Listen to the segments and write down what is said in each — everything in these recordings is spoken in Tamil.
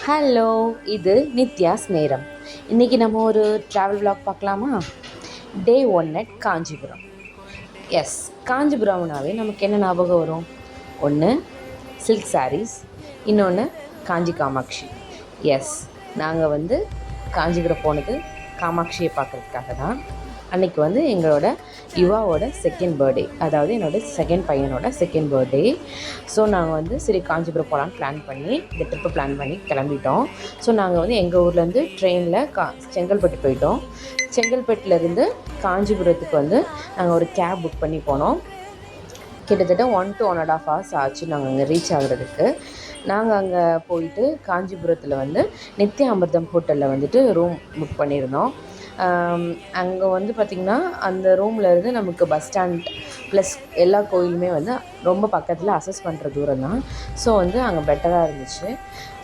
ஹலோ, இது நித்யாஸ் நேரம். இன்றைக்கி நம்ம ஒரு ட்ராவல் vlog பார்க்கலாமா? டே 1 at காஞ்சிபுரம். எஸ், காஞ்சிபுரம்னாவே நமக்கு என்ன ஞாபகம் வரும்? ஒன்று சில்க் சாரீஸ், இன்னொன்று காஞ்சி காமாட்சி. எஸ், நாங்கள் காஞ்சிபுரம் போனது காமாட்சியை பார்க்குறதுக்காக தான். அன்றைக்கி எங்களோட யுவாவோட செகண்ட் பர்த்டே, அதாவது என்னோடய செகண்ட் பையனோட செகண்ட் பர்த்டே. ஸோ நாங்கள் சரி காஞ்சிபுரம் போகலான்னு பிளான் பண்ணி இந்த ட்ரிப்பு பிளான் பண்ணி கிளம்பிட்டோம். ஸோ நாங்கள் எங்கள் ஊர்லேருந்து ட்ரெயினில் செங்கல்பட்டு போயிட்டோம். செங்கல்பட்டுலேருந்து காஞ்சிபுரத்துக்கு நாங்கள் ஒரு கேப் புக் பண்ணி போனோம். கிட்டத்தட்ட 1 to 1.5 hours ஆச்சு நாங்கள் அங்கே ரீச் ஆகுறதுக்கு. நாங்கள் அங்கே போயிட்டு காஞ்சிபுரத்தில் நித்யா அமிர்தம் ஹோட்டலில் ரூம் புக் பண்ணியிருந்தோம். அங்கே பார்த்திங்கன்னா அந்த ரூமில் இருந்து நமக்கு பஸ் ஸ்டாண்ட் ப்ளஸ் எல்லா கோயிலுமே ரொம்ப பக்கத்தில் அசஸ் பண்ணுற தூரம் தான். ஸோ அங்கே பெட்டராக இருந்துச்சு.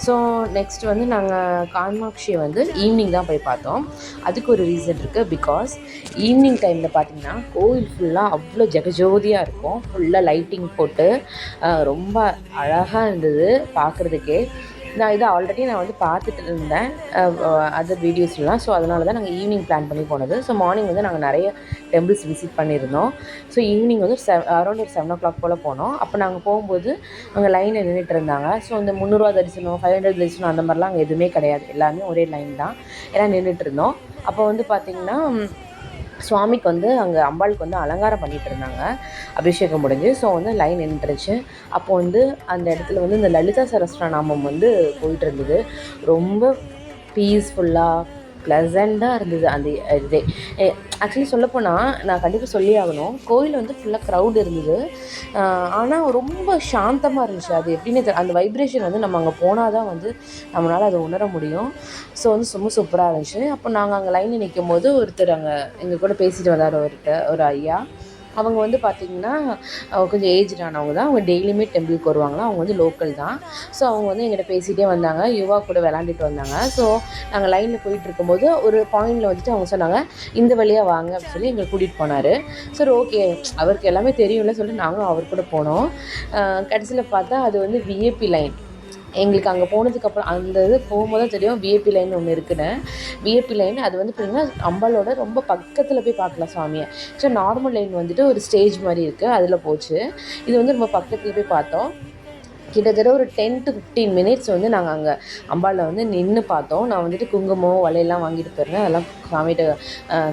ஸோ நெக்ஸ்ட் நாங்கள் காமாட்சியை ஈவினிங் தான் போய் பார்த்தோம். அதுக்கு ஒரு ரீசன் இருக்குது. பிகாஸ் ஈவினிங் டைமில் பார்த்திங்கன்னா கோயில் ஃபுல்லாக அவ்வளோ ஜெகஜோதியாக இருக்கும். ஃபுல்லாக லைட்டிங் போட்டு ரொம்ப அழகாக இருந்தது பார்க்குறதுக்கே. நான் இதை ஆல்ரெடி பார்த்துட்டு இருந்தேன் அதர் வீடியோஸ்லாம். ஸோ அதனால தான் நாங்கள் ஈவினிங் பிளான் பண்ணி போனது. ஸோ மார்னிங் நாங்கள் நிறைய டெம்பிள்ஸ் விசிட் பண்ணியிருந்தோம். ஸோ ஈவினிங் அரௌண்ட் ஒரு 7 o'clock போல் போனோம். அப்போ நாங்கள் போகும்போது அங்கே லைனில் நின்றுட்டு இருந்தாங்க. ஸோ இந்த 300 தரிசனம் 500 தரிசனம் அந்த மாதிரிலாம் அங்கே எதுவுமே கிடையாது. எல்லாமே ஒரே லைன் தான். எல்லாம் நின்றுட்டு இருந்தோம். அப்போ பார்த்திங்கன்னா சுவாமிக்கு அங்கே அம்பாளுக்கு அலங்காரம் பண்ணிகிட்டு இருந்தாங்க, அபிஷேகம் முடிஞ்சு. ஸோ லைன் நின்றுச்சு. அப்போ அந்த இடத்துல இந்த லலிதா சஹஸ்ரநாமம் போயிட்டு இருந்தது. ரொம்ப பீஸ்ஃபுல்லாக ப்ளசண்ட்டாக இருந்தது அந்த இதே. ஆக்சுவலி சொல்லப்போனால் நான் கண்டிப்பாக சொல்லி ஆகணும், கோயில் ஃபுல்லாக க்ரௌட் இருந்தது. ஆனால் ரொம்ப சாந்தமாக இருந்துச்சு. அது எப்படின்னு அந்த வைப்ரேஷன் நம்ம அங்கே போனால் தான் நம்மளால் அதை உணர முடியும். ஸோ ரொம்ப சூப்பராக இருந்துச்சு. அப்போ நாங்கள் அங்கே லைனில் நிற்கும் போது ஒருத்தர் அங்கே எங்கள் கூட பேசிட்டு வந்தார், ஒரு ஐயா. அவங்க பார்த்திங்கன்னா கொஞ்சம் ஏஜ்டானவங்க தான். அவங்க டெய்லியுமே டெம்பிளுக்கு வருவாங்களா. அவங்க லோக்கல் தான். ஸோ அவங்க எங்கிட்ட பேசிகிட்டே வந்தாங்க, யுவா கூட விளாண்டுட்டு வந்தாங்க. ஸோ நாங்கள் லைனில் போயிட்டு இருக்கும்போது ஒரு பாயிண்டில் அவங்க சொன்னாங்க, இந்த வழியாக வாங்க அப்படின்னு சொல்லி எங்களை கூட்டிகிட்டு போனார். சரி, ஓகே, அவருக்கு எல்லாமே தெரியும்ல சொல்லிட்டு நாங்களும் அவர் கூட போனோம். கடைசியில் பார்த்தா அது விஐபி லைன். எங்களுக்கு அங்கே போனதுக்கப்புறம் அந்த இது போகும்போது தான் தெரியும் விஐபி லைன் ஒன்று இருக்குன்னு. விஐபி லைன் அது பார்த்திங்கன்னா அம்பாலோட ரொம்ப பக்கத்தில் போய் பார்க்கலாம் சாமியை. ஸோ நார்மல் லைன் ஒரு ஸ்டேஜ் மாதிரி இருக்குது, அதில் போச்சு. இது ரொம்ப பக்கத்தில் போய் பார்த்தோம். கிட்டத்தட்ட ஒரு 10 to 15 minutes நாங்கள் அங்கே அம்பாவில் நின்று பார்த்தோம். நான் குங்குமம் வலையெல்லாம் வாங்கிட்டு போயிருந்தேன். அதெல்லாம் சாமிகிட்ட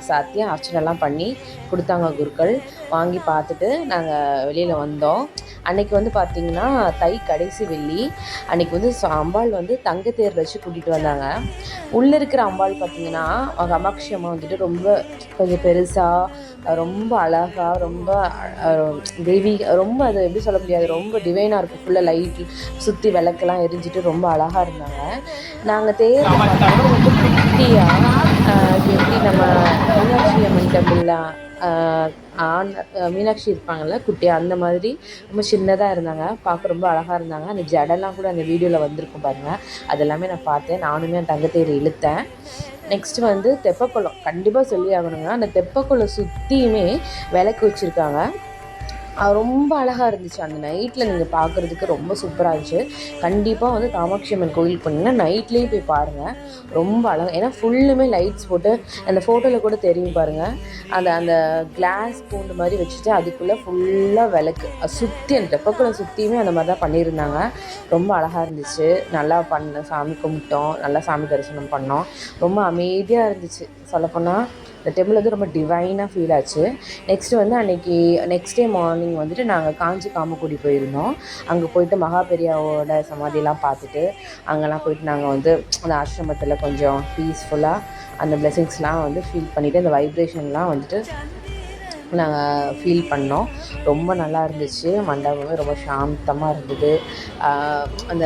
சாத்தி அர்ச்சனைலாம் பண்ணி கொடுத்தாங்க குருக்கள். வாங்கி பார்த்துட்டு நாங்கள் வெளியில் வந்தோம். அன்றைக்கி பார்த்திங்கன்னா தை கடைசி வெள்ளி. அன்றைக்கி அம்பாள் தங்கத்தேர் வச்சு கூட்டிகிட்டு வந்தாங்க. உள்ளே இருக்கிற அம்பாள் பார்த்திங்கன்னா காமாட்சி அம்மா ரொம்ப கொஞ்சம் பெருசாக, ரொம்ப அழகாக, ரொம்ப தெய்வீக, ரொம்ப அது எப்படி சொல்ல முடியாது, ரொம்ப டிவைனாக இருக்கும். ஃபுல்லாக லைட் சுற்றி விளக்கெல்லாம் எரிஞ்சிட்டு ரொம்ப அழகாக இருந்தாங்க. நாங்கள் தேர் குட்டியாக எப்படி நம்ம மீனாட்சி அம்மன் டெம்பிளில் மீனாட்சி இருப்பாங்கள்ல குட்டியாக, அந்த மாதிரி ரொம்ப சின்னதாக இருந்தாங்க. பார்க்க ரொம்ப அழகாக இருந்தாங்க. அந்த ஜடெல்லாம் கூட அந்த வீடியோவில் வந்திருக்கும் பாருங்கள். அதெல்லாமே நான் பார்த்தேன். நானுமே அந்த தங்கத்தேர் இழுத்தேன். நெக்ஸ்ட்டு தெப்பக்குளம் கண்டிப்பாக சொல்லி ஆகணுங்க. அந்த தெப்பக்குளம் சுற்றியுமே விளக்கு வச்சுருக்காங்க. ரொம்ப அழகாக இருந்துச்சு. அந்த நைட்டில் நீங்கள் பார்க்குறதுக்கு ரொம்ப சூப்பராக இருந்துச்சு. கண்டிப்பாக காமாட்சி அம்மன் கோயிலுக்கு போனீங்கன்னா நைட்லேயும் போய் பாருங்கள். ரொம்ப அழகாக, ஏன்னா ஃபுல்லுமே லைட்ஸ் போட்டு அந்த ஃபோட்டோவில் கூட தெரியும் பாருங்கள். அந்த கிளாஸ் பூண்டு மாதிரி வச்சுட்டு அதுக்குள்ளே ஃபுல்லாக விளக்கு சுற்றி அந்த தெப்பக்குளம் சுற்றியுமே அந்த மாதிரி தான் பண்ணியிருந்தாங்க. ரொம்ப அழகாக இருந்துச்சு. நல்லா சாமி கும்பிட்டோம், நல்லா சாமி தரிசனம் பண்ணோம். ரொம்ப அமைதியாக இருந்துச்சு. சொல்லப்போனால் இந்த டெம்பிள் ரொம்ப டிவைனாக ஃபீல் ஆச்சு. நெக்ஸ்ட்டு அன்றைக்கி நெக்ஸ்ட் டே மார்னிங் நாங்கள் காஞ்சி காமக்குடி போயிருந்தோம். அங்கே போயிட்டு மகாபெரியாவோட சமாதியெல்லாம் பார்த்துட்டு அங்கெல்லாம் போயிட்டு நாங்கள் அந்த ஆசிரமத்தில் கொஞ்சம் பீஸ்ஃபுல்லாக அந்த பிளெஸிங்ஸ்லாம் ஃபீல் பண்ணிவிட்டு அந்த வைப்ரேஷன்லாம் நாங்கள் ஃபீல் பண்ணோம். ரொம்ப நல்லா இருந்துச்சு. மண்டபமே ரொம்ப சாந்தமாக இருந்தது. அந்த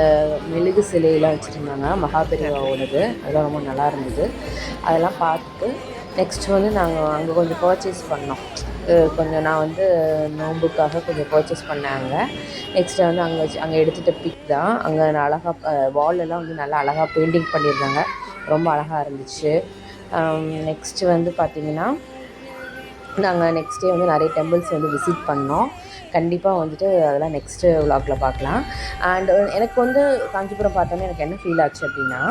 மெழுகு சிலையெல்லாம் வச்சுருந்தாங்க மகாபெரியாவோடது. அதெல்லாம் ரொம்ப நல்லா இருந்தது. அதெல்லாம் பார்த்துட்டு நெக்ஸ்ட்டு நாங்கள் அங்கே கொஞ்சம் பர்ச்சேஸ் பண்ணோம். கொஞ்சம் நான் நோம்புக்காக கொஞ்சம் பர்ச்சேஸ் பண்ணாங்க. நெக்ஸ்ட்டு அங்கே எடுத்துகிட்ட பிக் தான். அங்கே அழகாக வாலெல்லாம் நல்லா அழகாக பெயிண்டிங் பண்ணியிருந்தாங்க. ரொம்ப அழகாக இருந்துச்சு. நெக்ஸ்ட்டு பார்த்திங்கன்னா நாங்கள் நெக்ஸ்ட் டே நிறைய டெம்பிள்ஸ் விசிட் பண்ணோம். கண்டிப்பாக வந்துட்டு அதெல்லாம் நெக்ஸ்ட்டு விலாகில் பார்க்கலாம். அண்ட் எனக்கு வந்து காஞ்சிபுரம் பார்த்தோன்னே எனக்கு என்ன ஃபீல் ஆச்சு அப்படின்னா,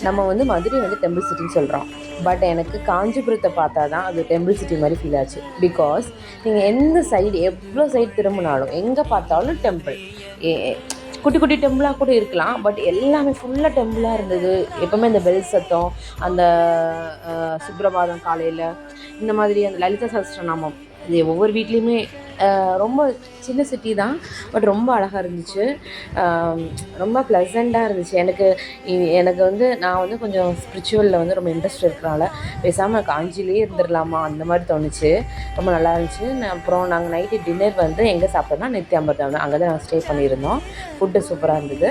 நம்ம வந்து மதுரை வந்து டெம்பிள் சிட்டின்னு சொல்கிறோம். பட் எனக்கு காஞ்சிபுரத்தை பார்த்தா தான் அது டெம்பிள் சிட்டி மாதிரி ஃபீல் ஆச்சு. பிகாஸ் நீங்கள் எந்த சைடு எவ்வளோ சைடு திரும்பினாலும் எங்கே பார்த்தாலும் டெம்பிள். குட்டி குட்டி டெம்பிளாக கூட இருக்கலாம், பட் எல்லாமே ஃபுல்லாக டெம்பிளாக இருந்தது. எப்போவுமே அந்த பெல் சத்தம், அந்த சுப்ரபாதம் காலையில், இந்த மாதிரி அந்த லலிதா சஹஸ்ரநாமம், இது ஒவ்வொரு வீட்லேயுமே ரொம்ப சின்ன சிட்டி தான், பட் ரொம்ப அழகாக இருந்துச்சு. ரொம்ப ப்ளசண்ட்டாக இருந்துச்சு. எனக்கு வந்து நான் வந்து கொஞ்சம் ஸ்பிரிச்சுவலில் வந்து ரொம்ப இன்ட்ரெஸ்ட் இருக்கிறனால பேசாமல் காஞ்சிலேயே இருந்துடலாமா அந்த மாதிரி தோணுச்சு. ரொம்ப நல்லா இருந்துச்சு. அப்புறம் நாங்கள் நைட்டு டின்னர் வந்து எங்கே சாப்பிட்டோம்னா நித்யாம்பரம் தான், அங்கே தான் நாங்கள் ஸ்டே பண்ணியிருந்தோம். ஃபுட்டு சூப்பராக இருந்தது.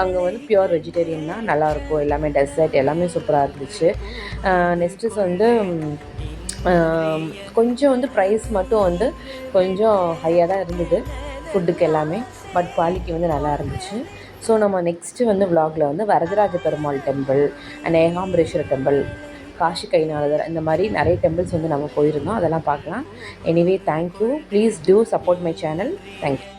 அங்கே வந்து பியூர் வெஜிடேரியன் தான், நல்லாயிருக்கும். எல்லாமே டெசர்ட் எல்லாமே சூப்பராக இருந்துச்சு. நெக்ஸ்ட்டு வந்து கொஞ்சம் வந்து ப்ரைஸ் மட்டும் வந்து கொஞ்சம் ஹையாக தான் இருந்தது ஃபுட்டுக்கு எல்லாமே, பட் குவாலிட்டி வந்து நல்லா இருந்துச்சு. ஸோ நம்ம நெக்ஸ்ட்டு வந்து விலாகில் வந்து Varadaraja Perumal temple and Ekambareswarar temple, Kashi கைநாதர், இந்த மாதிரி நிறைய டெம்பிள்ஸ் வந்து நம்ம போயிருந்தோம். அதெல்லாம் பார்க்கலாம். Anyway thank you. Please do support my channel. Thank you.